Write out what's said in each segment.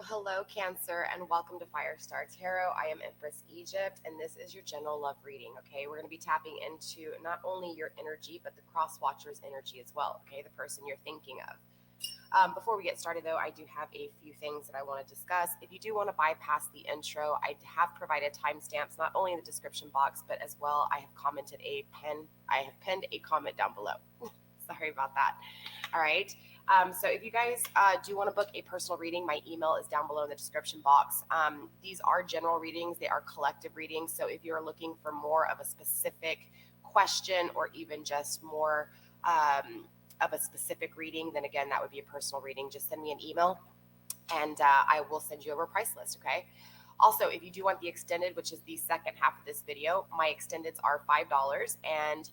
Hello, Cancer, and welcome to Firestar Tarot. I am Empress Egypt, and this is your general love reading. Okay, we're going to be tapping into not only your energy, but the cross watcher's energy as well. Okay, the person you're thinking of. Before we get started, though, I do have a few things that I want to discuss. If you do want to bypass the intro, I have provided timestamps not only in the description box, but as well, I have penned a comment down below. Sorry about that. All right. So if you guys do want to book a personal reading, my email is down below in the description box. These are general readings. They are collective readings. So if you're looking for more of a specific question or even just more of a specific reading, then again, that would be a personal reading. Just send me an email and I will send you over a price list. Okay. Also, if you do want the extended, which is the second half of this video, my extendeds are $5, and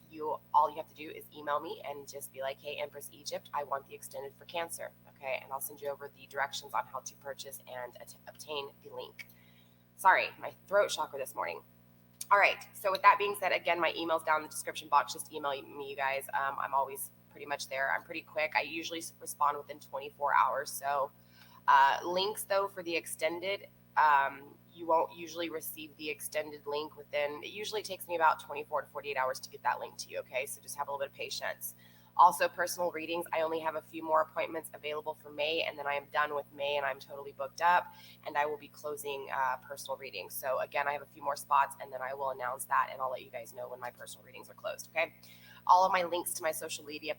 all you have to do is email me and just be like, "Hey, Empress Egypt, I want the extended for Cancer." Okay, and I'll send you over the directions on how to purchase and obtain the link. Sorry, my throat chakra this morning. All right, so with that being said, again, my email's down in the description box. Just email me, you guys. I'm always pretty much there. I'm pretty quick. I usually respond within 24 hours. So links, though, for the extended, you won't usually receive the extended link it usually takes me about 24 to 48 hours to get that link to you. Okay, so just have a little bit of patience. Also, personal readings, I only have a few more appointments available for May, and then I am done with May and I'm totally booked up, and I will be closing personal readings. So again, I have a few more spots, and then I will announce that, and I'll let you guys know when my personal readings are closed. Okay, all of my links to my social media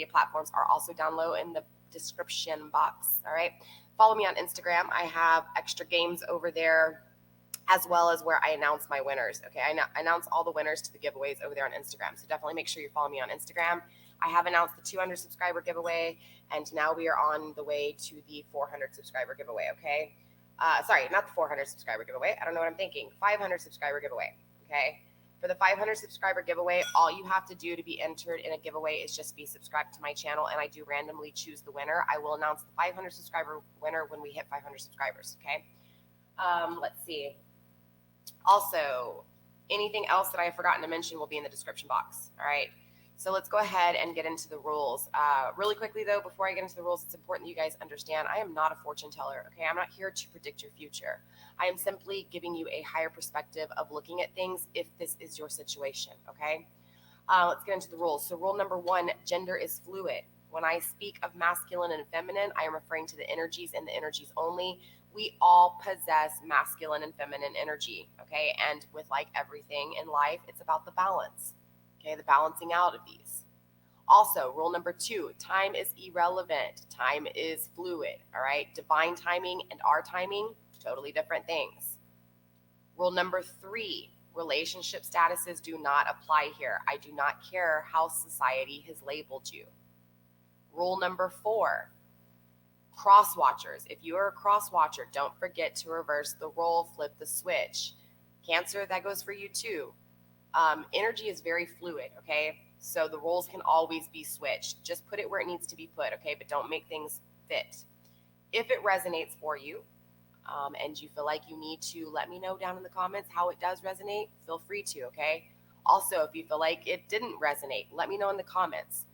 platforms are also down low in the description box. All right, follow me on Instagram. I have extra games over there, as well as where I announce my winners. Okay, I announce all the winners to the giveaways over there on Instagram. So definitely make sure you follow me on Instagram. I have announced the 200 subscriber giveaway, and now we are on the way to the 400 subscriber giveaway. Okay, sorry, not the 400 subscriber giveaway. I don't know what I'm thinking. 500 subscriber giveaway. Okay. For the 500 subscriber giveaway, all you have to do to be entered in a giveaway is just be subscribed to my channel, and I do randomly choose the winner. I will announce the 500 subscriber winner when we hit 500 subscribers. Okay. Let's see. Also, anything else that I have forgotten to mention will be in the description box. All right. So let's go ahead and get into the rules. Really quickly, though, before I get into the rules, it's important that you guys understand I am not a fortune teller. Okay, I'm not here to predict your future. I am simply giving you a higher perspective of looking at things if this is your situation. Okay, let's get into the rules. So rule number 1, gender is fluid. When I speak of masculine and feminine, I am referring to the energies and the energies only. We all possess masculine and feminine energy. Okay, and with like everything in life, it's about the balance. Okay, the balancing out of these. Also, rule number 2, time is irrelevant. Time is fluid. All right, divine timing and our timing, totally different things. Rule number 3, relationship statuses do not apply here. I do not care how society has labeled you. Rule number 4, cross watchers. If you are a cross watcher, don't forget to reverse the role, flip the switch. Cancer, that goes for you too. Energy is very fluid, okay? So the roles can always be switched. Just put it where it needs to be put, okay? But don't make things fit. If it resonates for you, and you feel like you need to let me know down in the comments how it does resonate, feel free to, okay? Also, if you feel like it didn't resonate, let me know in the comments.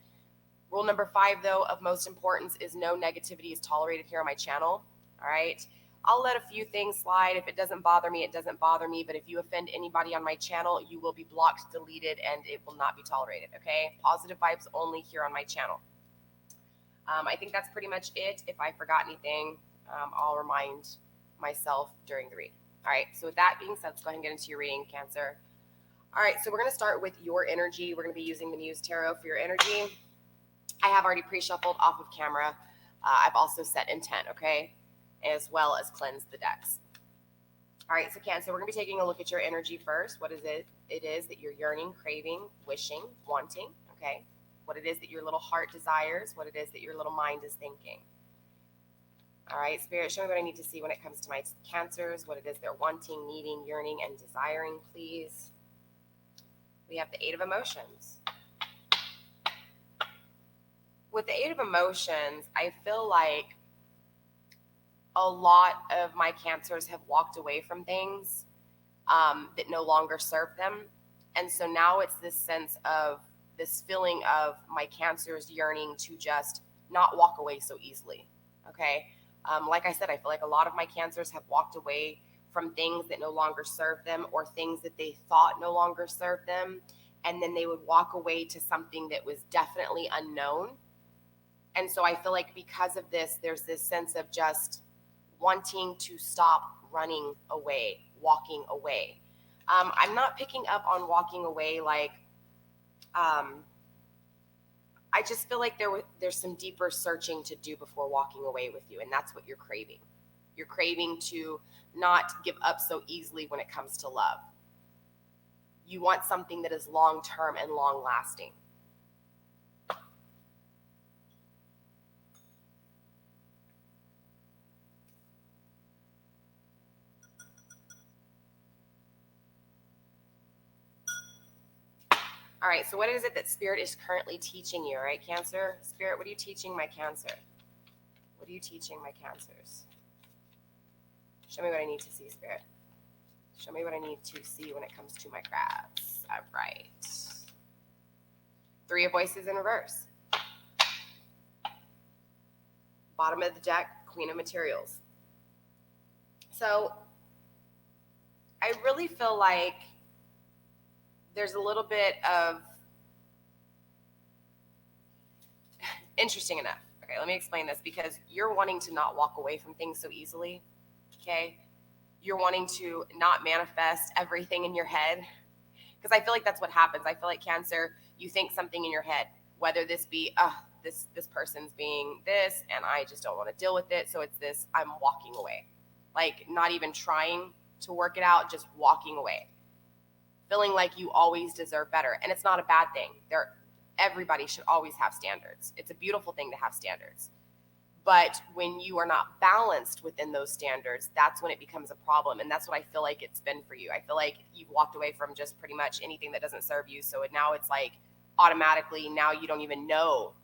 Rule number 5, though, of most importance is no negativity is tolerated here on my channel, all right? I'll let a few things slide. If it doesn't bother me, it doesn't bother me. But if you offend anybody on my channel, you will be blocked, deleted, and it will not be tolerated, okay? Positive vibes only here on my channel. I think that's pretty much it. If I forgot anything, I'll remind myself during the read. All right, so with that being said, let's go ahead and get into your reading, Cancer. All right, so we're going to start with your energy. We're going to be using the Muse Tarot for your energy. I have already pre-shuffled off of camera. I've also set intent, okay? As well as cleanse the decks. All right, so Cancer, we're going to be taking a look at your energy first. What is it is that you're yearning, craving, wishing, wanting, okay? What it is that your little heart desires, what it is that your little mind is thinking. All right, Spirit, show me what I need to see when it comes to my Cancers, what it is they're wanting, needing, yearning, and desiring, please. We have the 8 of Emotions. With the 8 of Emotions, I feel like a lot of my Cancers have walked away from things that no longer serve them. And so now it's this sense of this feeling of my Cancers yearning to just not walk away so easily. Okay. Like I said, I feel like a lot of my Cancers have walked away from things that no longer serve them, or things that they thought no longer served them. And then they would walk away to something that was definitely unknown. And so I feel like because of this, there's this sense of just wanting to stop running away, walking away. I'm not picking up on walking away like, I just feel like there's some deeper searching to do before walking away with you, and that's what you're craving. You're craving to not give up so easily when it comes to love. You want something that is long-term and long-lasting. All right, so what is it that Spirit is currently teaching you, all right, Cancer? Spirit, what are you teaching my Cancer? What are you teaching my Cancers? Show me what I need to see, Spirit. Show me what I need to see when it comes to my crabs. All right. Three of Voices in reverse. Bottom of the deck, Queen of Materials. So I really feel like there's a little bit of, interesting enough. Okay, let me explain this, because you're wanting to not walk away from things so easily. Okay, you're wanting to not manifest everything in your head, because I feel like that's what happens. I feel like Cancer, you think something in your head, whether this be this person's being this and I just don't want to deal with it, so it's this, I'm walking away, like not even trying to work it out, just walking away, feeling like you always deserve better. And it's not a bad thing. Everybody should always have standards. It's a beautiful thing to have standards. But when you are not balanced within those standards, that's when it becomes a problem. And that's what I feel like it's been for you. I feel like you've walked away from just pretty much anything that doesn't serve you. So now it's like automatically now you don't even know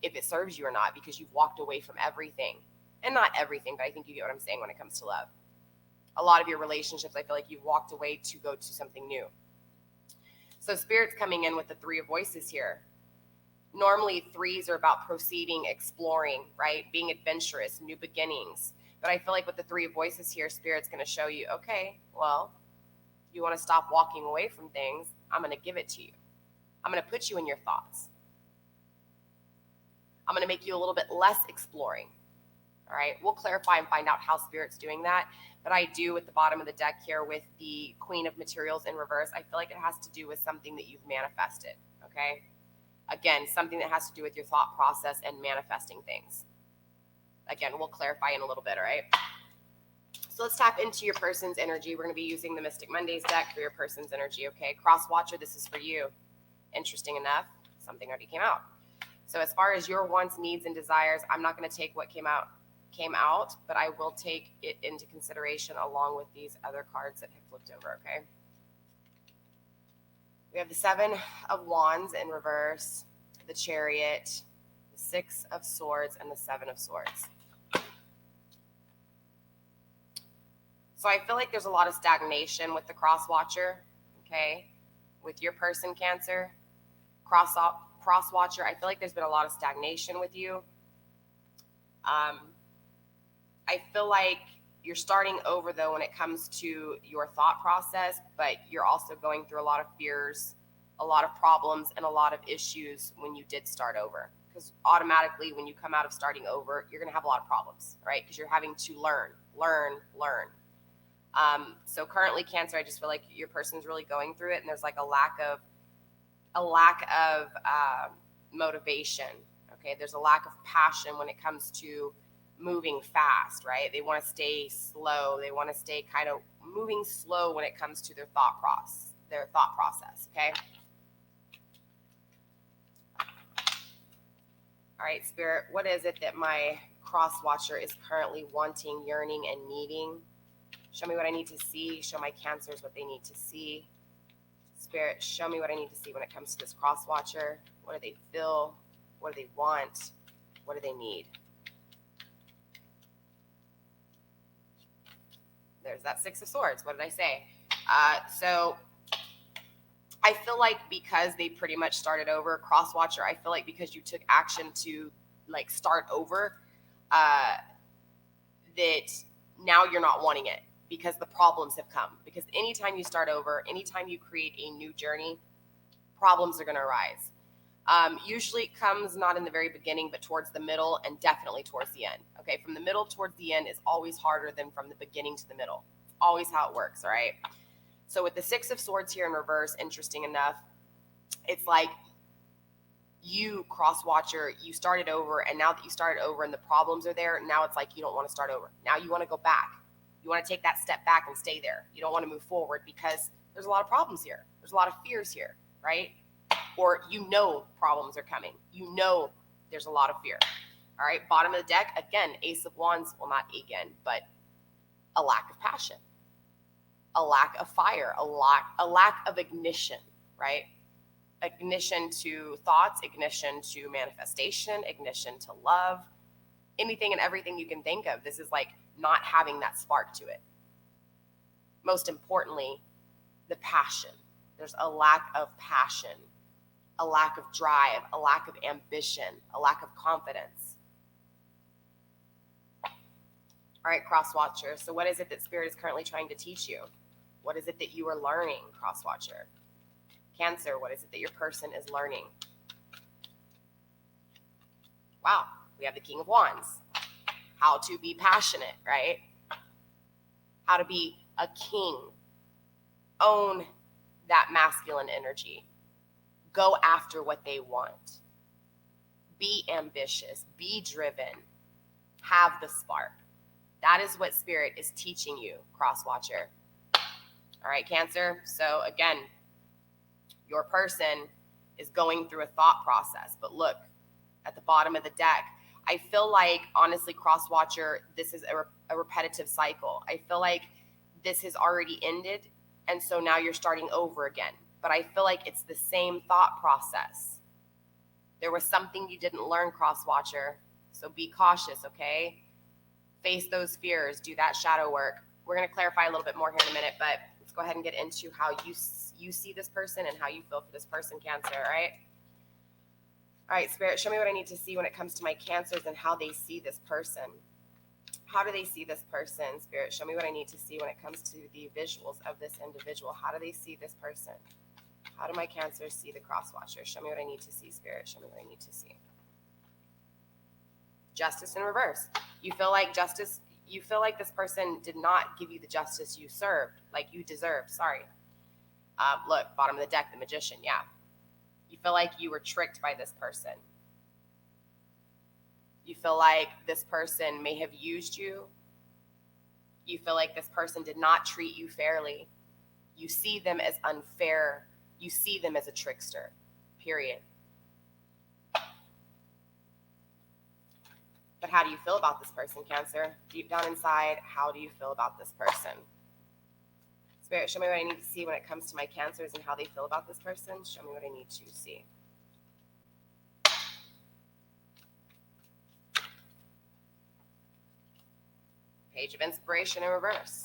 if it serves you or not, because you've walked away from everything. And not everything, but I think you get what I'm saying when it comes to love. A lot of your relationships, I feel like you've walked away to go to something new. So Spirit's coming in with the Three of Voices here. Normally threes are about proceeding, exploring, right? Being adventurous, new beginnings. But I feel like with the Three of Voices here, Spirit's going to show you, okay, well, you want to stop walking away from things. I'm going to give it to you. I'm going to put you in your thoughts. I'm going to make you a little bit less exploring. All right, we'll clarify and find out how Spirit's doing that. But I do, with the bottom of the deck here with the Queen of Materials in reverse, I feel like it has to do with something that you've manifested, okay? Again, something that has to do with your thought process and manifesting things. Again, we'll clarify in a little bit, all right? So let's tap into your person's energy. We're going to be using the Mystic Mondays deck for your person's energy, okay? Cross Watcher, this is for you. Interesting enough, something already came out. So as far as your wants, needs, and desires, I'm not going to take what came out, but I will take it into consideration along with these other cards that have flipped over, okay? We have the Seven of Wands in reverse, the Chariot, the Six of Swords, and the Seven of Swords. So I feel like there's a lot of stagnation with the Cross Watcher, okay? With your person, Cancer, Cross Watcher, I feel like there's been a lot of stagnation with you. I feel like you're starting over, though, when it comes to your thought process, but you're also going through a lot of fears, a lot of problems, and a lot of issues when you did start over. Because automatically, when you come out of starting over, you're going to have a lot of problems, right? Because you're having to learn. So currently, Cancer, I just feel like your person's really going through it, and there's like a lack of motivation. Okay, there's a lack of passion when it comes to moving fast, right? They want to stay slow. They want to stay kind of moving slow when it comes to their thought process. Okay. All right, Spirit, what is it that my Cross Watcher is currently wanting, yearning, and needing? Show me what I need to see. Show my Cancers what they need to see. Spirit, show me what I need to see when it comes to this Cross Watcher. What do they feel? What do they want? What do they need? There's that Six of Swords. What did I say? So I feel like because they pretty much started over, Cross Watcher, I feel like because you took action to like start over, that now you're not wanting it because the problems have come. Because anytime you start over, anytime you create a new journey, problems are going to arise. Usually it comes not in the very beginning, but towards the middle and definitely towards the end. Okay, from the middle towards the end is always harder than from the beginning to the middle. Always how it works, all right? So with the Six of Swords here in reverse, interesting enough, it's like you, cross watcher, you started over, and now that you started over and the problems are there, now it's like you don't want to start over. Now you want to go back. You want to take that step back and stay there. You don't want to move forward because there's a lot of problems here. There's a lot of fears here, right? Or problems are coming. There's a lot of fear. All right, bottom of the deck, again, Ace of Wands, well, not again, but a lack of passion, a lack of fire, a lack of ignition, right? Ignition to thoughts, ignition to manifestation, ignition to love, anything and everything you can think of. This is like not having that spark to it. Most importantly, the passion. There's a lack of passion, a lack of drive, a lack of ambition, a lack of confidence. All right, cross watcher. So what is it that Spirit is currently trying to teach you? What is it that you are learning, cross watcher? Cancer, what is it that your person is learning? Wow, we have the King of Wands. How to be passionate, right? How to be a king. Own that masculine energy. Go after what they want. Be ambitious. Be driven. Have the spark. That is what Spirit is teaching you, cross watcher. All right, Cancer. So again, your person is going through a thought process. But look, at the bottom of the deck, I feel like, honestly, cross watcher, this is a repetitive cycle. I feel like this has already ended, and so now you're starting over again. But I feel like it's the same thought process. There was something you didn't learn, cross watcher. So be cautious, okay? Face those fears. Do that shadow work. We're going to clarify a little bit more here in a minute, but let's go ahead and get into how you see this person and how you feel for this person, Cancer, all right? All right, Spirit, show me what I need to see when it comes to my Cancers and how they see this person. How do they see this person? Spirit, show me what I need to see when it comes to the visuals of this individual. How do they see this person? How do my Cancers see the cross watcher? Show me what I need to see, Spirit. Show me what I need to see. Justice in reverse. You feel like this person did not give you the justice you deserved. Sorry. Look, bottom of the deck, the Magician. Yeah. You feel like you were tricked by this person. You feel like this person may have used you. You feel like this person did not treat you fairly. You see them as unfair. You see them as a trickster, period. But how do you feel about this person, Cancer? Deep down inside, how do you feel about this person? Spirit, show me what I need to see when it comes to my Cancers and how they feel about this person. Show me what I need to see. Page of Inspiration in reverse.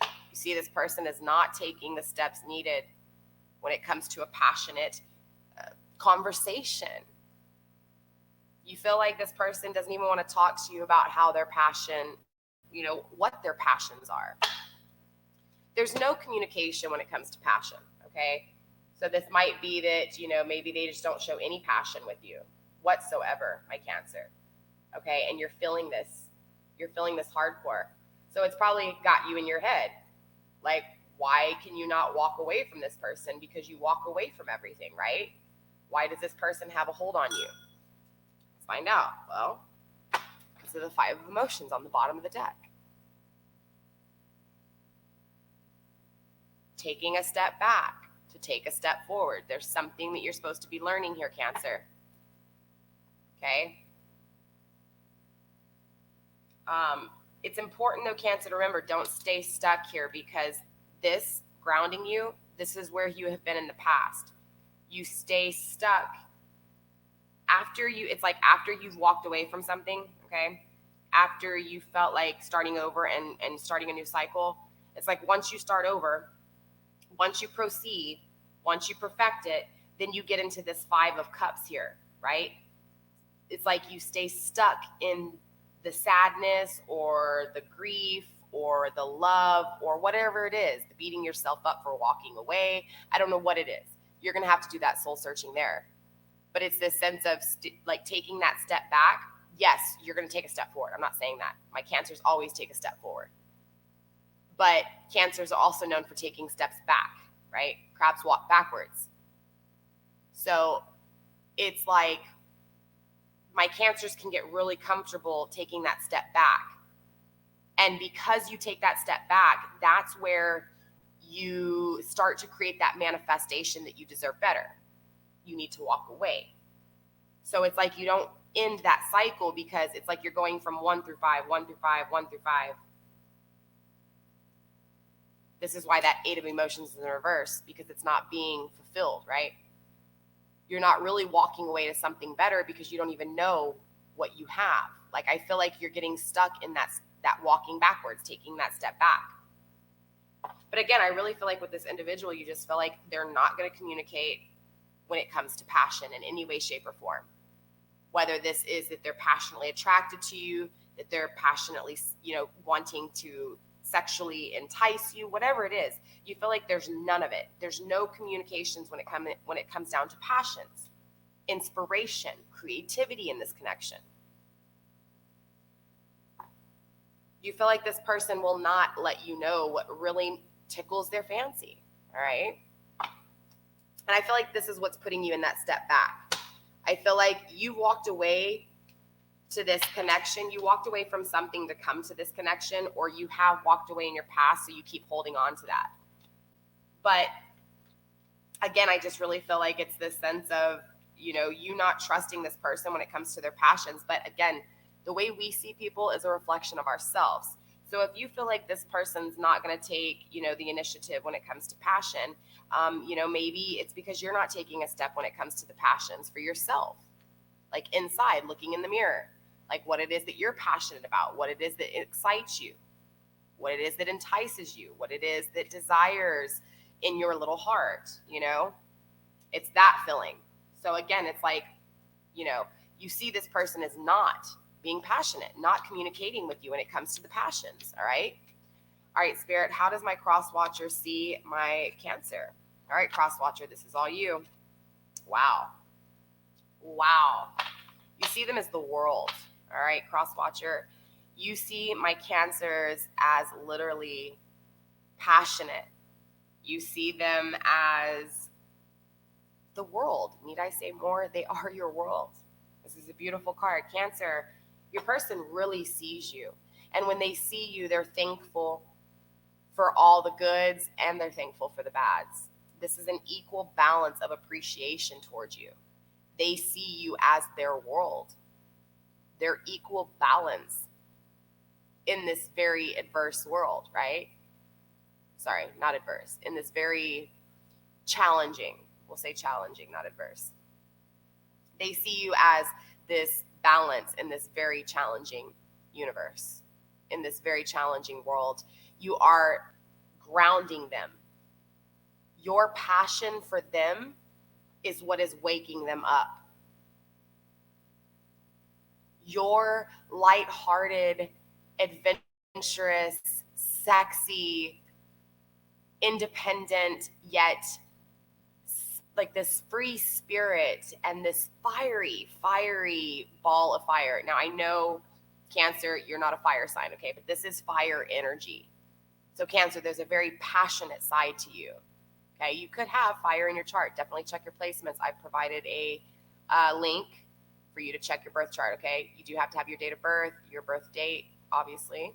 You see this person is not taking the steps needed when it comes to a passionate conversation. You feel like this person doesn't even want to talk to you about how their passion, what their passions are. There's no communication when it comes to passion, okay? So this might be that, maybe they just don't show any passion with you whatsoever, my Cancer, okay? And you're feeling this. You're feeling this hardcore. So it's probably got you in your head. Like, why can you not walk away from this person? Because you walk away from everything, right? Why does this person have a hold on you? Let's find out. Well, because of the Five of Emotions on the bottom of the deck. Taking a step back to take a step forward. There's something that you're supposed to be learning here, Cancer. Okay? It's important, though, Cancer, to remember, don't stay stuck here, because this grounding you, this is where you have been in the past. You stay stuck it's like after you've walked away from something, okay? After you felt like starting over and starting a new cycle, it's like once you start over, once you proceed, once you perfect it, then you get into this Five of Cups here, right? It's like you stay stuck in the sadness or the grief or the love or whatever it is, the beating yourself up for walking away. I don't know what it is. You're going to have to do that soul searching there. But it's this sense of like taking that step back. Yes, you're going to take a step forward. I'm not saying that. My Cancers always take a step forward. But Cancers are also known for taking steps back, right? Crabs walk backwards. So it's like my Cancers can get really comfortable taking that step back. And because you take that step back, that's where you start to create that manifestation that you deserve better. You need to walk away. So it's like you don't end that cycle because it's like you're going from 1 through 5, 1 through 5, 1 through 5. This is why that 8 of emotions is in reverse, because it's not being fulfilled, right? You're not really walking away to something better because you don't even know what you have. Like, I feel like you're getting stuck in that walking backwards, taking that step back. But again, I really feel like with this individual, you just feel like they're not going to communicate when it comes to passion in any way, shape, or form. Whether this is that they're passionately attracted to you, that they're passionately, wanting to sexually entice you, whatever it is, you feel like there's none of it. There's no communications when it comes down to passions, inspiration, creativity in this connection. You feel like this person will not let you know what really tickles their fancy, all right? And I feel like this is what's putting you in that step back. I feel like you walked away to this connection. You walked away from something to come to this connection, or you have walked away in your past, so you keep holding on to that. But again, I just really feel like it's this sense of, you not trusting this person when it comes to their passions. But again, the way we see people is a reflection of ourselves. So if you feel like this person's not going to take, the initiative when it comes to passion, maybe it's because you're not taking a step when it comes to the passions for yourself. Like inside, looking in the mirror, like what it is that you're passionate about, what it is that excites you, what it is that entices you, what it is that desires in your little heart, it's that feeling. So again, it's like, you see this person as not being passionate, not communicating with you when it comes to the passions. All right. All right, Spirit, how does my cross watcher see my Cancer? All right, cross watcher, this is all you. Wow. You see them as the world. All right, cross watcher, you see my Cancers as literally passionate. You see them as the world. Need I say more? They are your world. This is a beautiful card. Cancer, your person really sees you. And when they see you, they're thankful for all the goods and they're thankful for the bads. This is an equal balance of appreciation towards you. They see you as their world. They're equal balance in this very adverse world, right? Sorry, not adverse. In this very challenging, we'll say challenging, not adverse. They see you as this balance in this very challenging universe, in this very challenging world. You are grounding them. Your passion for them is what is waking them up. Your lighthearted, adventurous, sexy, independent, yet like this free spirit and this fiery ball of fire. Now I know, Cancer, you're not a fire sign, okay? But this is fire energy. So Cancer, there's a very passionate side to you, okay? You could have fire in your chart. Definitely check your placements. I've provided a link for you to check your birth chart, okay? You do have to have your date of birth, your birth date, obviously,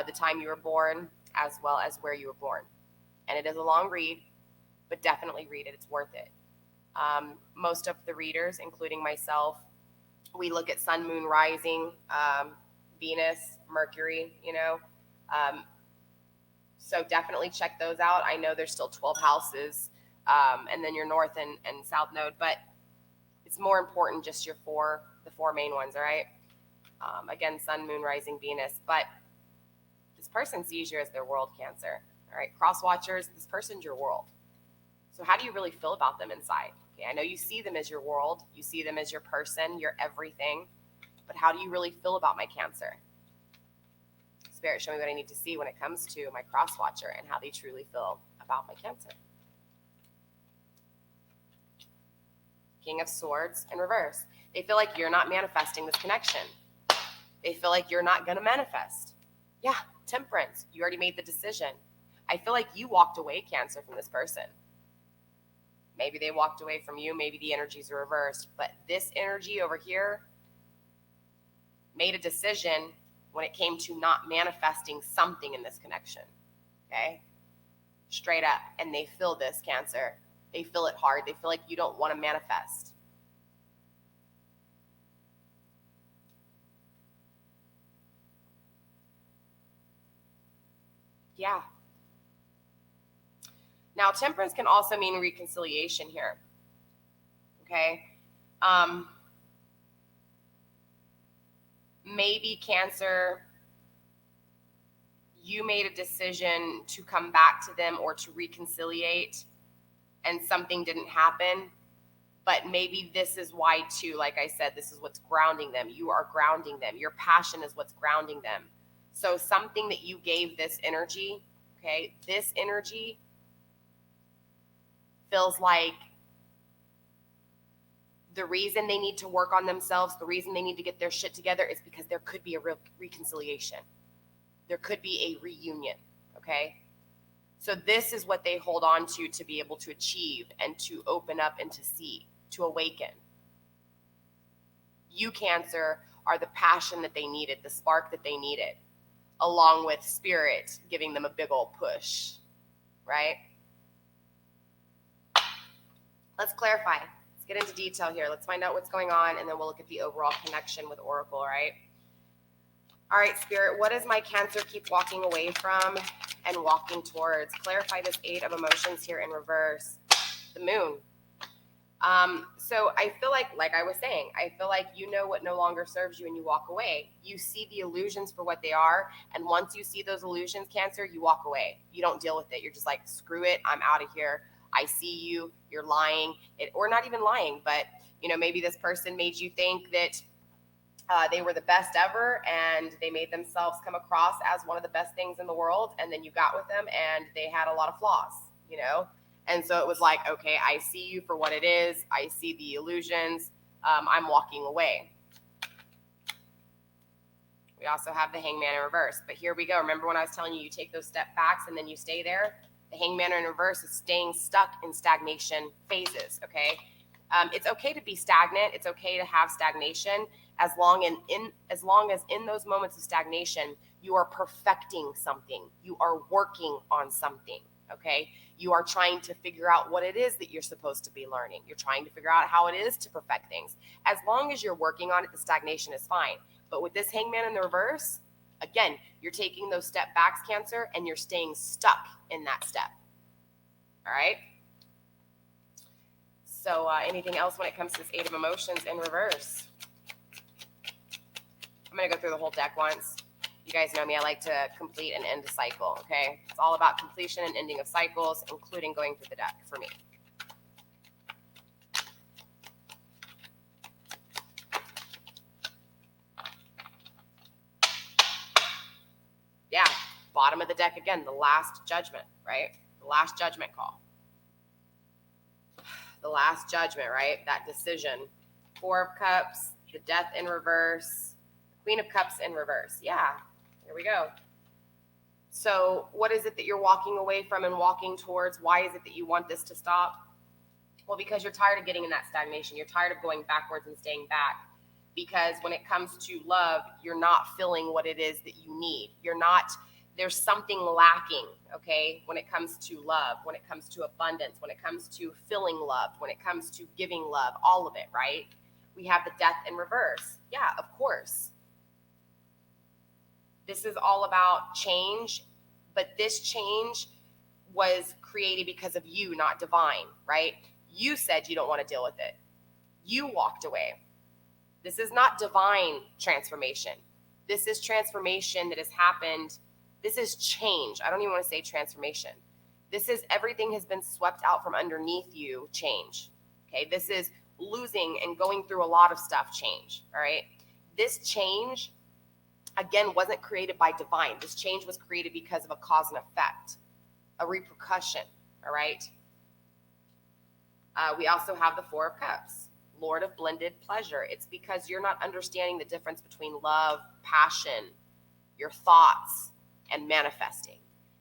the time you were born, as well as where you were born. And it is a long read, but definitely read it. It's worth it. Most of the readers, including myself, we look at sun, moon, rising, Venus, Mercury, so definitely check those out. I know there's still 12 houses, and then your north and south node, but it's more important just the four main ones, all right? Again, sun, moon, rising, Venus, but this person sees you as their world, Cancer. All right, cross watchers, this person's your world. So how do you really feel about them inside? Okay, I know you see them as your world. You see them as your person, your everything. But how do you really feel about my Cancer? Spirit, show me what I need to see when it comes to my cross watcher and how they truly feel about my Cancer. King of Swords in reverse. They feel like you're not manifesting this connection. They feel like you're not going to manifest. Yeah, Temperance. You already made the decision. I feel like you walked away, Cancer, from this person. Maybe they walked away from you. Maybe the energies are reversed. But this energy over here made a decision when it came to not manifesting something in this connection. Okay? Straight up. And they feel this, Cancer. They feel it hard. They feel like you don't want to manifest. Yeah. Now, Temperance can also mean reconciliation here. Okay? Maybe, Cancer, you made a decision to come back to them or to reconciliate, and something didn't happen. But maybe this is why, too, like I said, this is what's grounding them. You are grounding them. Your passion is what's grounding them. So something that you gave this energy, okay, this energy feels like the reason they need to work on themselves, the reason they need to get their shit together is because there could be a real reconciliation. There could be a reunion, okay? So this is what they hold on to be able to achieve and to open up and to see, to awaken. You, Cancer, are the passion that they needed, the spark that they needed, along with Spirit giving them a big old push, right? Let's clarify. Let's get into detail here. Let's find out what's going on, and then we'll look at the overall connection with Oracle, right? All right, Spirit, what does my Cancer keep walking away from and walking towards? Clarify this 8 of emotions here in reverse. The Moon. So I feel like I was saying, I feel like you know what no longer serves you and you walk away. You see the illusions for what they are, and once you see those illusions, Cancer, you walk away. You don't deal with it. You're just like, screw it, I'm out of here. I see you, you're lying, or not even lying, but maybe this person made you think that they were the best ever, and they made themselves come across as one of the best things in the world, and then you got with them and they had a lot of flaws, and so it was like, okay, I see you for what it is, I see the illusions, I'm walking away. We also have the Hangman in reverse, but here we go. Remember when I was telling you take those step backs and then you stay there? The Hangman in reverse is staying stuck in stagnation phases, okay? It's okay to be stagnant. It's okay to have stagnation as long as in those moments of stagnation, you are perfecting something. You are working on something, okay? You are trying to figure out what it is that you're supposed to be learning. You're trying to figure out how it is to perfect things. As long as you're working on it, the stagnation is fine. But with this Hangman in the reverse, again, you're taking those step backs, Cancer, and you're staying stuck in that step. All right? So anything else when it comes to this 8 of emotions in reverse? I'm going to go through the whole deck once. You guys know me. I like to complete and end a cycle, okay? It's all about completion and ending of cycles, including going through the deck for me. Yeah, bottom of the deck again, the last judgment, right? The last judgment call. The last judgment, right? That decision. 4 of Cups, the Death in reverse, Queen of Cups in reverse. Yeah, here we go. So what is it that you're walking away from and walking towards? Why is it that you want this to stop? Well, because you're tired of getting in that stagnation. You're tired of going backwards and staying back. Because when it comes to love, you're not feeling what it is that you need. There's something lacking, okay, when it comes to love, when it comes to abundance, when it comes to feeling loved, when it comes to giving love, all of it, right? We have the Death in reverse. Yeah, of course. This is all about change, but this change was created because of you, not divine, right? You said you don't want to deal with it. You walked away. This is not divine transformation. This is transformation that has happened. This is change. I don't even want to say transformation. This is everything has been swept out from underneath you change. Okay, this is losing and going through a lot of stuff change. All right, this change again, wasn't created by divine. This change was created because of a cause and effect, a repercussion, all right? We also have the Four of Cups, Lord of blended pleasure. It's because you're not understanding the difference between love, passion, your thoughts, and manifesting.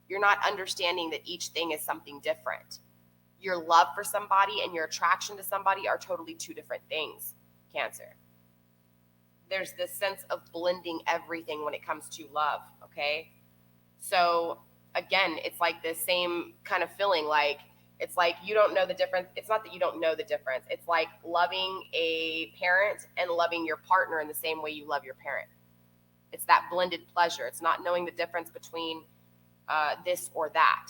You're not understanding that each thing is something different. Your love for somebody and your attraction to somebody are totally two different things, Cancer. There's this sense of blending everything when it comes to love, okay? So again, it's like this same kind of feeling, like it's like you don't know the difference. It's not that you don't know the difference. It's like loving a parent and loving your partner in the same way you love your parent. It's that blended pleasure. It's not knowing the difference between this or that.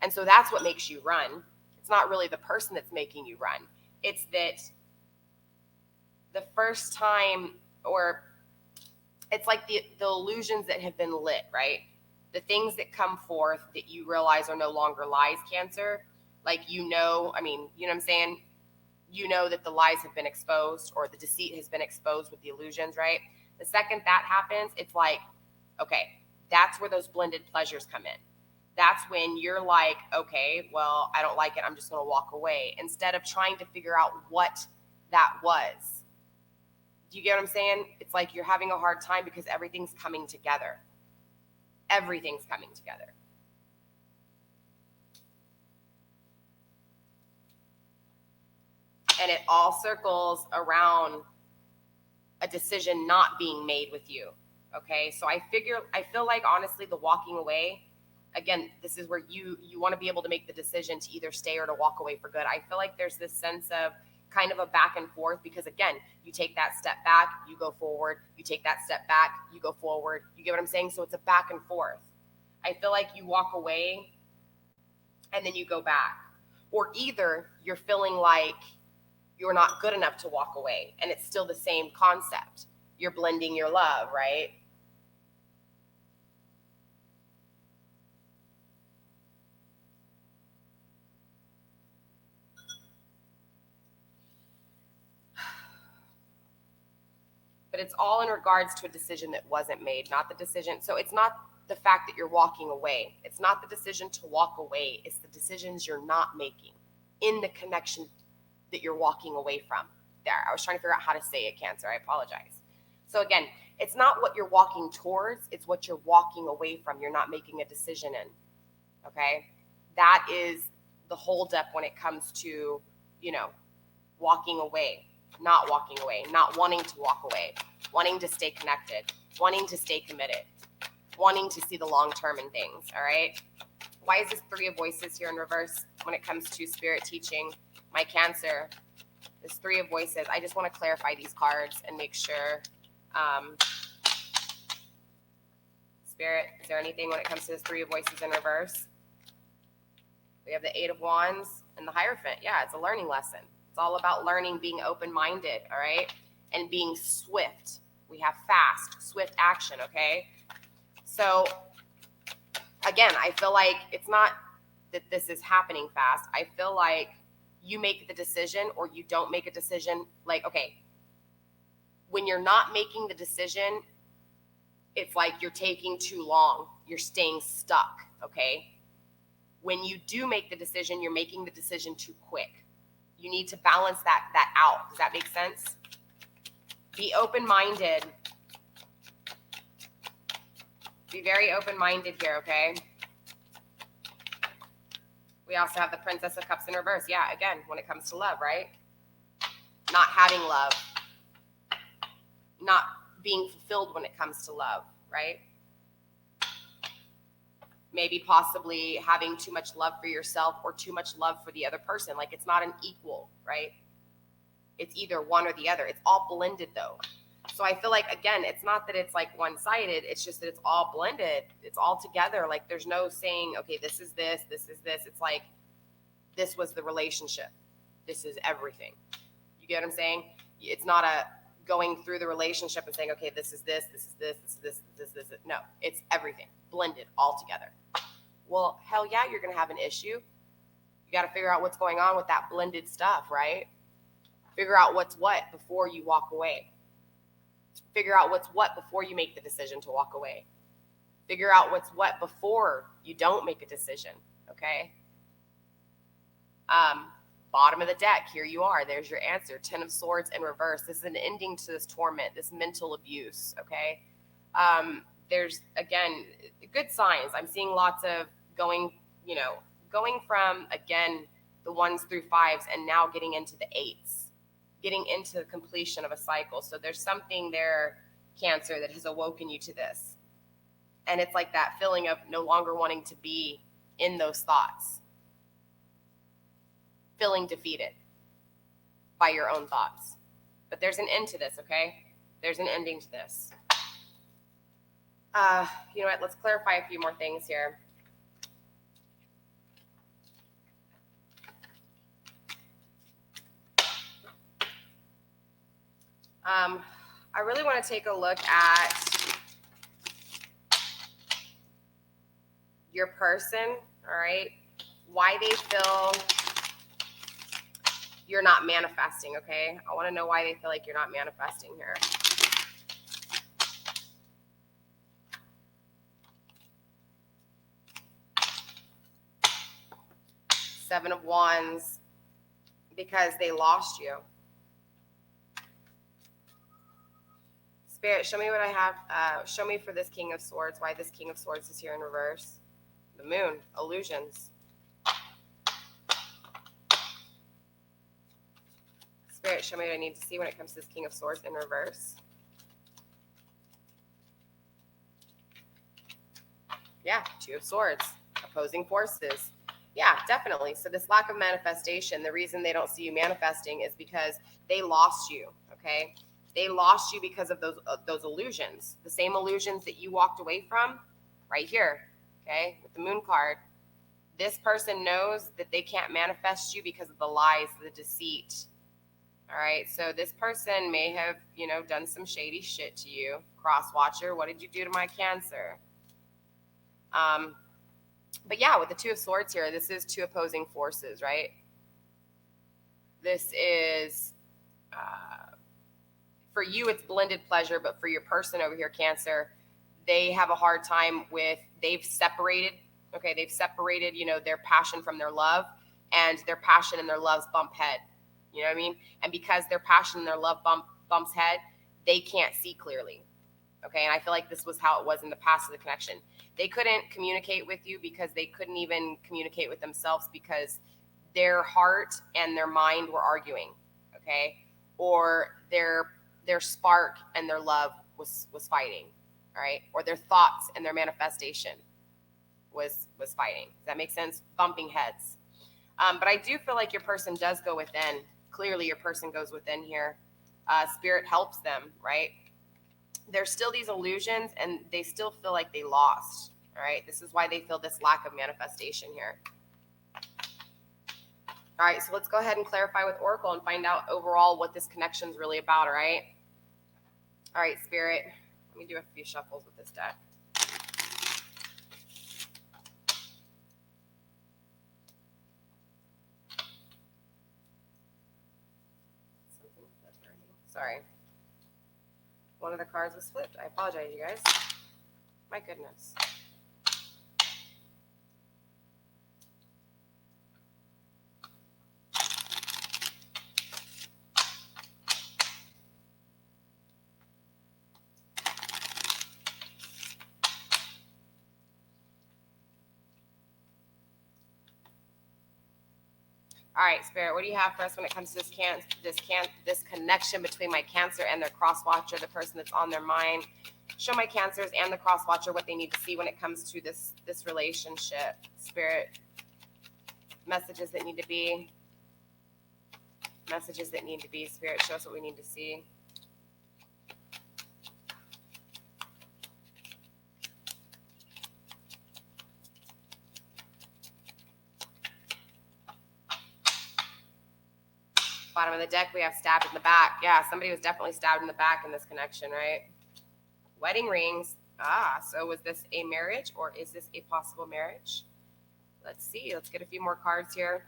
And so that's what makes you run. It's not really the person that's making you run. It's that the first time, or it's like the illusions that have been lit, right? The things that come forth that you realize are no longer lies, Cancer. Like, I mean, you know what I'm saying? You know that the lies have been exposed, or the deceit has been exposed with the illusions, right? The second that happens, it's like, okay, that's where those blended pleasures come in. That's when you're like, okay, well, I don't like it. I'm just going to walk away, instead of trying to figure out what that was. Do you get what I'm saying? It's like you're having a hard time because everything's coming together. Everything's coming together. And it all circles around a decision not being made with you. Okay, so I feel like, honestly, the walking away, again, this is where you want to be able to make the decision to either stay or to walk away for good. I feel like there's this sense of kind of a back and forth, because again, you take that step back, you go forward, you take that step back, you go forward. You get what I'm saying? So it's a back and forth. I feel like you walk away and then you go back, or either you're feeling like you're not good enough to walk away, and it's still the same concept. You're blending your love, right? But it's all in regards to a decision that wasn't made, not the decision. So it's not the fact that you're walking away. It's not the decision to walk away. It's the decisions you're not making in the connection that you're walking away from. There, I was trying to figure out how to say it, Cancer. I apologize. So again, it's not what you're walking towards, it's what you're walking away from. You're not making a decision in. Okay? That is the holdup when it comes to, walking away, not walking away, not wanting to walk away, wanting to stay connected, wanting to stay committed, wanting to see the long term in things. All right? Why is this Three of Voices here in reverse when it comes to spirit teaching? My Cancer, this Three of Voices. I just want to clarify these cards and make sure. Spirit, is there anything when it comes to this Three of Voices in reverse? We have the Eight of Wands and the Hierophant. Yeah, it's a learning lesson. It's all about learning, being open-minded, all right? And being swift. We have fast, swift action, okay? So, again, I feel like it's not that this is happening fast. I feel like you make the decision or you don't make a decision. Like, okay, when you're not making the decision, it's like you're taking too long. You're staying stuck, okay? When you do make the decision, you're making the decision too quick. You need to balance that out. Does that make sense? Be open-minded. Be very open-minded here, okay? We also have the Princess of Cups in reverse. Yeah, again, when it comes to love, right? Not having love. Not being fulfilled when it comes to love, right? Maybe possibly having too much love for yourself or too much love for the other person. Like, it's not an equal, right? It's either one or the other. It's all blended, though. So I feel like, again, it's not that it's like one-sided. It's just that it's all blended. It's all together. Like, there's no saying, okay, this is this, this is this. It's like, this was the relationship. This is everything. You get what I'm saying? It's not a going through the relationship and saying, okay, this is this, this is this, this is this, this is this. No, it's everything blended all together. Well, hell yeah, you're going to have an issue. You got to figure out what's going on with that blended stuff, right? Figure out what's what before you walk away. Figure out what's what before you make the decision to walk away. Figure out what's what before you don't make a decision, okay? Bottom of the deck, here you are. There's your answer. 10 of Swords in reverse. This is an ending to this torment, this mental abuse, okay? There's, again, good signs. I'm seeing lots of going from, again, the 1s through 5s and now getting into the 8s, getting into the completion of a cycle. So there's something there, Cancer, that has awoken you to this. And it's like that feeling of no longer wanting to be in those thoughts, feeling defeated by your own thoughts. But there's an end to this, okay? There's an ending to this. You know what? Let's clarify a few more things here. I really want to take a look at your person, all right? Why they feel you're not manifesting, okay? I want to know why they feel like you're not manifesting here. Seven of Wands, because they lost you. Spirit, show me what I have. Show me for this King of Swords, why this King of Swords is here in reverse. The Moon, illusions. Spirit, show me what I need to see when it comes to this King of Swords in reverse. Yeah, Two of Swords, opposing forces. Yeah, definitely. So this lack of manifestation, the reason they don't see you manifesting is because they lost you, okay? They lost you because of those illusions, the same illusions that you walked away from right here, okay, with the Moon card. This person knows that they can't manifest you because of the lies, the deceit, all right? So this person may have, done some shady shit to you. Cross watcher, what did you do to my Cancer? But yeah, with the Two of Swords here, this is two opposing forces, right? This is... for you, it's blended pleasure, but for your person over here, Cancer, they have a hard time with, they've separated, their passion from their love, and their passion and their loves bump head. You know what I mean? And because their passion and their love bumps head, they can't see clearly. Okay, and I feel like this was how it was in the past of the connection. They couldn't communicate with you because they couldn't even communicate with themselves because their heart and their mind were arguing, okay? Or their spark and their love was fighting, all right? Or their thoughts and their manifestation was fighting. Does that make sense? Bumping heads. But I do feel like your person does go within. Clearly, your person goes within here. Spirit helps them, right? There's still these illusions, and they still feel like they lost, all right? This is why they feel this lack of manifestation here. All right, so let's go ahead and clarify with Oracle and find out overall what this connection is really about, all right? All right, Spirit, let me do a few shuffles with this deck. Sorry. One of the cards was flipped. I apologize, you guys. My goodness. All right, Spirit, what do you have for us when it comes to this connection between my Cancer and their cross watcher, the person that's on their mind? Show my Cancers and the cross watcher what they need to see when it comes to this relationship. Spirit, messages that need to be. Messages that need to be. Spirit, show us what we need to see. Bottom of the deck, we have stabbed in the back. Yeah, somebody was definitely stabbed in the back in this connection, right? Wedding rings. So was this a marriage or is this a possible marriage? Let's see. Let's get a few more cards here.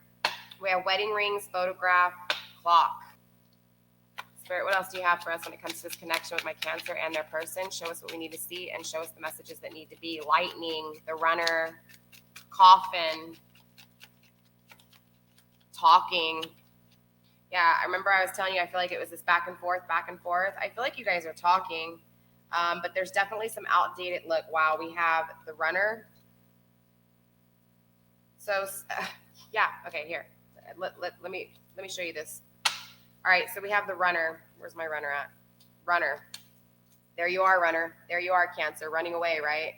We have wedding rings, photograph, clock. Spirit, what else do you have for us when it comes to this connection with my Cancer and their person? Show us what we need to see and show us the messages that need to be. Lightning, the runner, coffin, talking. Yeah, I remember I was telling you, I feel like it was this back and forth, back and forth. I feel like you guys are talking, but there's definitely some outdated look. Wow, we have the runner. So, yeah, okay, here. Let me show you this. All right, so we have the runner. Where's my runner at? Runner. There you are, runner. There you are, Cancer, running away, right?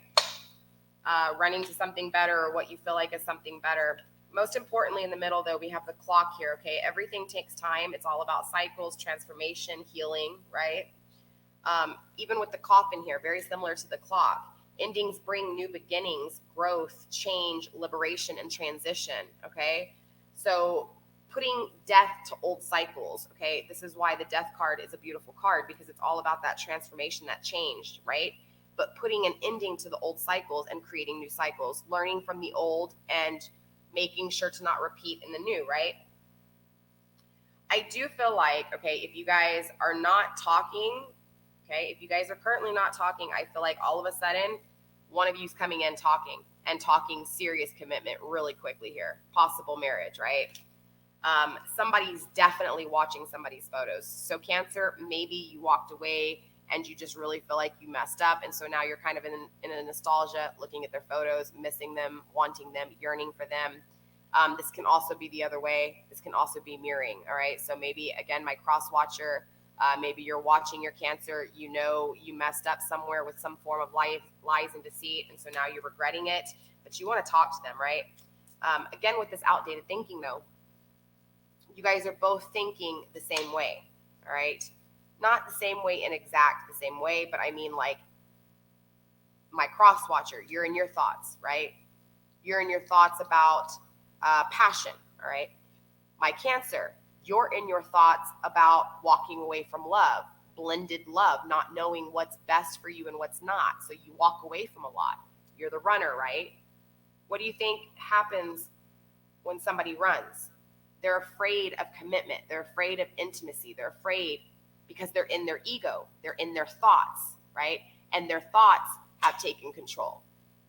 Running to something better, or what you feel like is something better. Most importantly, in the middle, though, we have the clock here, okay? Everything takes time. It's all about cycles, transformation, healing, right? Even with the coffin here, very similar to the clock. Endings bring new beginnings, growth, change, liberation, and transition, okay? So putting death to old cycles, okay? This is why the death card is a beautiful card, because it's all about that transformation, that change, right? But putting an ending to the old cycles and creating new cycles, learning from the old and making sure to not repeat in the new, right? I do feel like, okay, if you guys are not talking, okay, if you guys are currently not talking, I feel like all of a sudden, one of you's coming in talking and talking serious commitment really quickly here. Possible marriage, right? Somebody's definitely watching somebody's photos. So Cancer, maybe you walked away and you just really feel like you messed up. And so now you're kind of in a nostalgia, looking at their photos, missing them, wanting them, yearning for them. This can also be the other way. This can also be mirroring. All right. So maybe, again, my cross watcher, maybe you're watching your Cancer, you know, you messed up somewhere with some form of lies and deceit. And so now you're regretting it, but you want to talk to them, right? Again, with this outdated thinking, though, you guys are both thinking the same way. All right. Not the same way in exact the same way, but I mean, like, my cross watcher, you're in your thoughts, right? You're in your thoughts about passion, all right? My Cancer, you're in your thoughts about walking away from love, blended love, not knowing what's best for you and what's not. So you walk away from a lot. You're the runner, right? What do you think happens when somebody runs? They're afraid of commitment. They're afraid of intimacy. They're afraid because they're in their ego. They're in their thoughts, right? And their thoughts have taken control.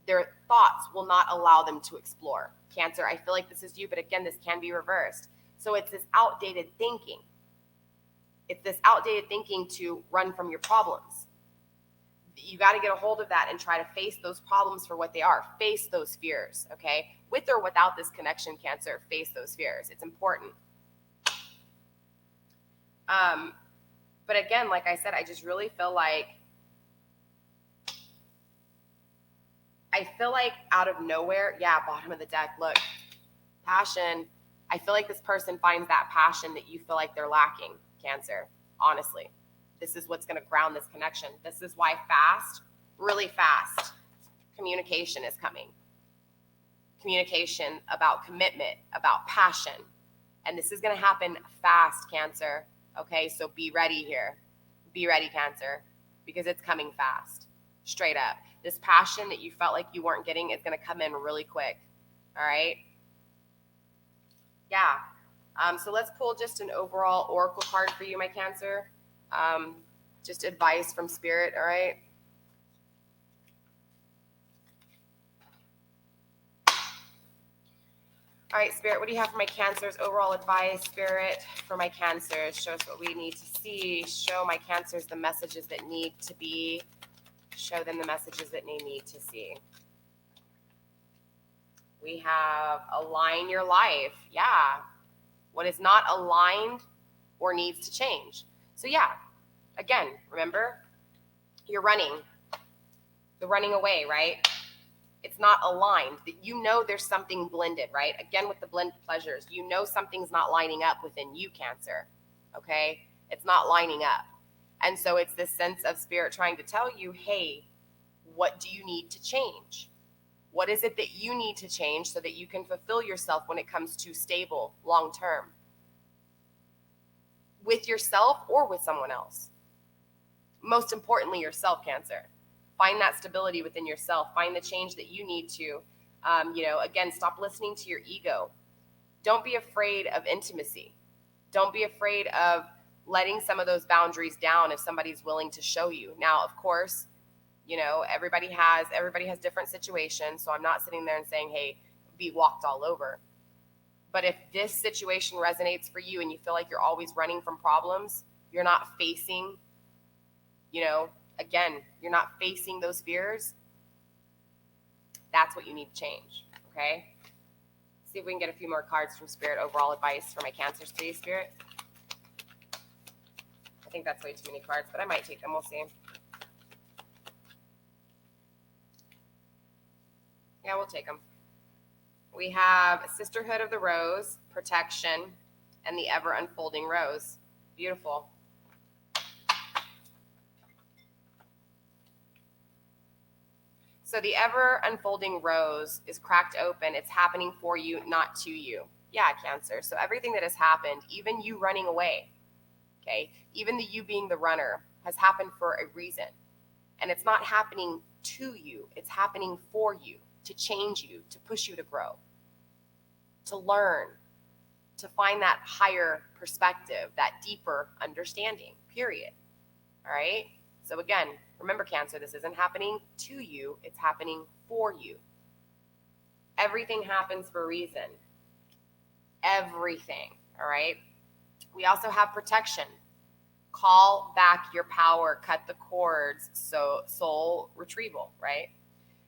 Their thoughts will not allow them to explore. Cancer, I feel like this is you, but again, this can be reversed. So it's this outdated thinking. It's this outdated thinking to run from your problems. You got to get a hold of that and try to face those problems for what they are. Face those fears, okay? With or without this connection, Cancer, face those fears. It's important. But again, like I said, I just really feel like out of nowhere, yeah, bottom of the deck, look, passion. I feel like this person finds that passion that you feel like they're lacking, Cancer, honestly. This is what's going to ground this connection. This is why fast, really fast, communication is coming. Communication about commitment, about passion. And this is going to happen fast, Cancer. Okay, so be ready here. Be ready, Cancer, because it's coming fast, straight up. This passion that you felt like you weren't getting is going to come in really quick. All right? Yeah. So let's pull just an overall oracle card for you, my Cancer. Just advice from Spirit, all right? All right, Spirit, what do you have for my Cancers? Overall advice, Spirit, for my Cancers. Show us what we need to see. Show my Cancers the messages that need to be. Show them the messages that they need to see. We have align your life. Yeah. What is not aligned or needs to change. So yeah, again, remember, you're running. The running away, right? It's not aligned. You know there's something blended, right? Again, with the blended pleasures, you know something's not lining up within you, Cancer, okay? It's not lining up. And so it's this sense of Spirit trying to tell you, hey, what do you need to change? What is it that you need to change so that you can fulfill yourself when it comes to stable, long-term? With yourself or with someone else? Most importantly, yourself, Cancer. Find that stability within yourself. Find the change that you need to. Again, stop listening to your ego. Don't be afraid of intimacy. Don't be afraid of letting some of those boundaries down if somebody's willing to show you. Now, of course, you know, everybody has different situations. So I'm not sitting there and saying, hey, be walked all over. But if this situation resonates for you and you feel like you're always running from problems, you're not facing, you know, again, you're not facing those fears, that's what you need to change, okay? See if we can get a few more cards from Spirit. Overall advice for my Cancers, please, Spirit. I think that's way too many cards, but I might take them. We'll see. Yeah, we'll take them. We have Sisterhood of the Rose, Protection, and the Ever Unfolding Rose. Beautiful. So the Ever Unfolding Rose is cracked open. It's happening for you, not to you. Yeah, Cancer. So everything that has happened, even you running away, okay, even the you being the runner, has happened for a reason. And it's not happening to you. It's happening for you, to change you, to push you to grow, to learn, to find that higher perspective, that deeper understanding, period. All right? So again, remember, Cancer, this isn't happening to you. It's happening for you. Everything happens for a reason. Everything. All right? We also have Protection. Call back your power. Cut the cords. So soul retrieval, right?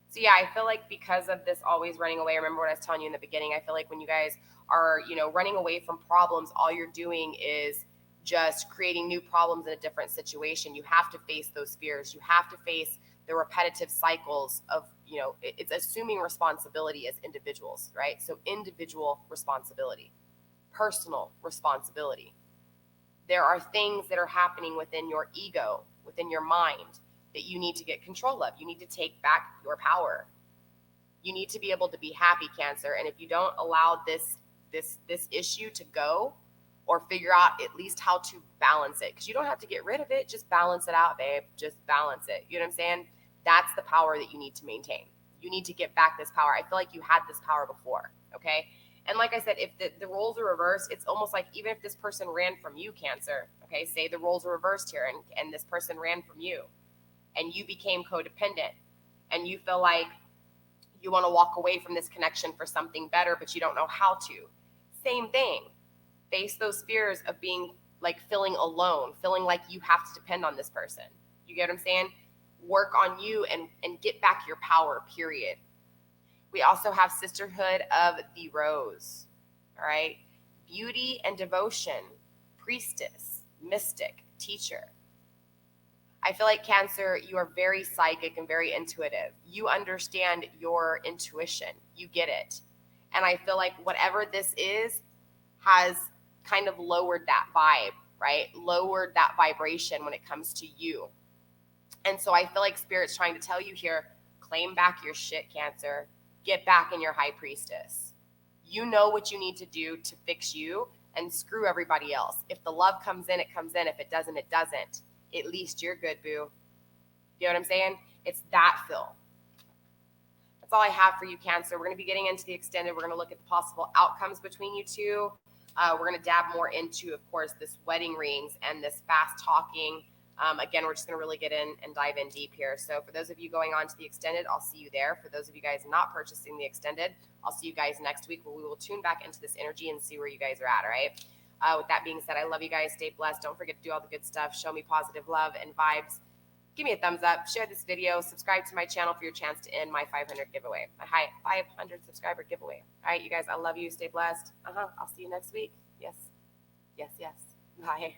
So yeah, I feel like because of this always running away, remember what I was telling you in the beginning, I feel like when you guys are, you know, running away from problems, all you're doing is just creating new problems in a different situation. You have to face those fears. You have to face the repetitive cycles of, you know, it's assuming responsibility as individuals, right? So individual responsibility, personal responsibility. There are things that are happening within your ego, within your mind, that you need to get control of. You need to take back your power. You need to be able to be happy, Cancer. And if you don't allow this issue to go, or figure out at least how to balance it, because you don't have to get rid of it, just balance it out, babe. Just balance it. You know what I'm saying? That's the power that you need to maintain. You need to get back this power. I feel like you had this power before, okay? And like I said, if the roles are reversed, it's almost like even if this person ran from you, Cancer, okay, say the roles are reversed here and this person ran from you, and you became codependent, and you feel like you want to walk away from this connection for something better, but you don't know how to. Same thing. Face those fears of being like feeling alone, feeling like you have to depend on this person. You get what I'm saying? Work on you and get back your power, period. We also have Sisterhood of the Rose. All right. Beauty and devotion, priestess, mystic, teacher. I feel like, Cancer, you are very psychic and very intuitive. You understand your intuition. You get it. And I feel like whatever this is has kind of lowered that vibe, right? Lowered that vibration when it comes to you. And so I feel like Spirit's trying to tell you here, claim back your shit, Cancer. Get back in your high priestess. You know what you need to do to fix you, and screw everybody else. If the love comes in, it comes in. If it doesn't, it doesn't. At least you're good, boo. You know what I'm saying? It's that feel. That's all I have for you, Cancer. We're going to be getting into the extended. We're going to look at the possible outcomes between you two. We're going to dab more into, of course, this wedding rings and this fast talking. Again, we're just going to really get in and dive in deep here. So for those of you going on to the extended, I'll see you there. For those of you guys not purchasing the extended, I'll see you guys next week where we will tune back into this energy and see where you guys are at, all right? With that being said, I love you guys. Stay blessed. Don't forget to do all the good stuff. Show me positive love and vibes. Give me a thumbs up. Share this video. Subscribe to my channel for your chance to end my 500 giveaway. My 500 subscriber giveaway. All right, you guys, I love you. Stay blessed. I'll see you next week. Yes. Yes, yes. Bye.